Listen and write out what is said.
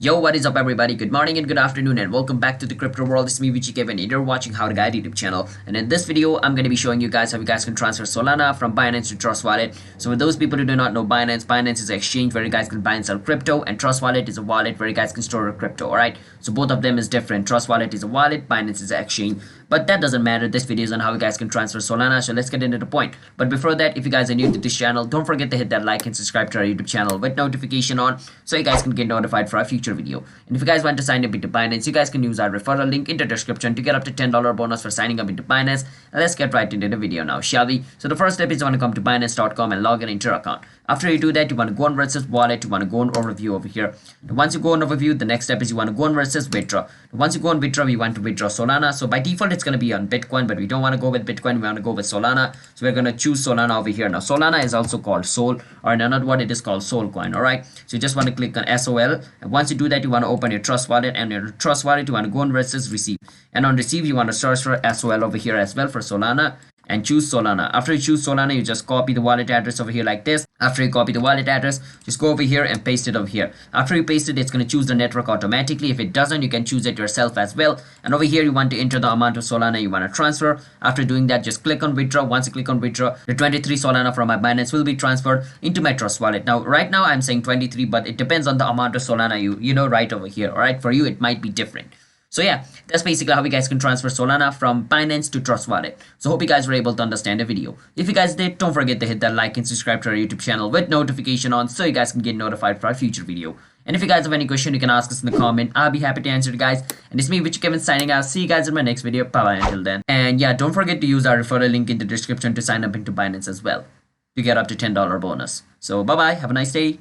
Yo, what is up everybody? Good morning and good afternoon and welcome back to the crypto world. It's me, Kevin, and you're watching How to Guide YouTube channel. And in this video, I'm going to be showing you guys how you guys can transfer Solana from Binance to Trustwallet. So for those people who do not know Binance, Binance is an exchange where you guys can buy and sell crypto, and Trustwallet is a wallet where you guys can store your crypto. Alright, so both of them is different. Trustwallet is a wallet, Binance is an exchange. But that doesn't matter. This video is on how you guys can transfer Solana. So let's get into the point. But before that, if you guys are new to this channel, don't forget to hit that like and subscribe to our YouTube channel with notification on so you guys can get notified for our future video. And if you guys want to sign up into Binance, you guys can use our referral link in the description to get up to $10 bonus for signing up into Binance. And let's get right into the video now, shall we? So the first step is you want to come to Binance.com and log in into your account. After you do that, you want to go on versus wallet. You want to go on overview over here. And once you go on overview, the next step is you want to go on versus withdraw. Once you go on withdraw, you want to withdraw Solana. So by default, it's going to be on Bitcoin, but we don't want to go with Bitcoin. We want to go with Solana. So we're going to choose Solana over here. Now, Solana is also called Sol, or not what it is called, Sol coin. All right. So you just want to click on SOL. And once you do that, you want to open your Trust Wallet, and your Trust Wallet, you want to go on versus receive. And on receive, you want to search for SOL over here as well for Solana. And choose Solana. After you choose Solana, you just copy the wallet address over here like this. After you copy the wallet address, just go over here and paste it over here. After you paste it, it's going to choose the network automatically. If it doesn't, you can choose it yourself as well. And over here, you want to enter the amount of Solana you want to transfer. After doing that, just click on withdraw. Once you click on withdraw, the 23 Solana from my Binance will be transferred into my Trust Wallet. Now, right now, I'm saying 23, but it depends on the amount of Solana you know right over here. All right, for you, it might be different. So yeah, that's basically how you guys can transfer Solana from Binance to Trust Wallet. So hope you guys were able to understand the video. If you guys did, don't forget to hit that like and subscribe to our YouTube channel with notification on so you guys can get notified for our future video. And if you guys have any question, you can ask us in the comment. I'll be happy to answer it, guys. And it's me, Kevin, signing out. See you guys in my next video. Bye-bye until then. And yeah, don't forget to use our referral link in the description to sign up into Binance as well to get up to $10 bonus. So bye-bye. Have a nice day.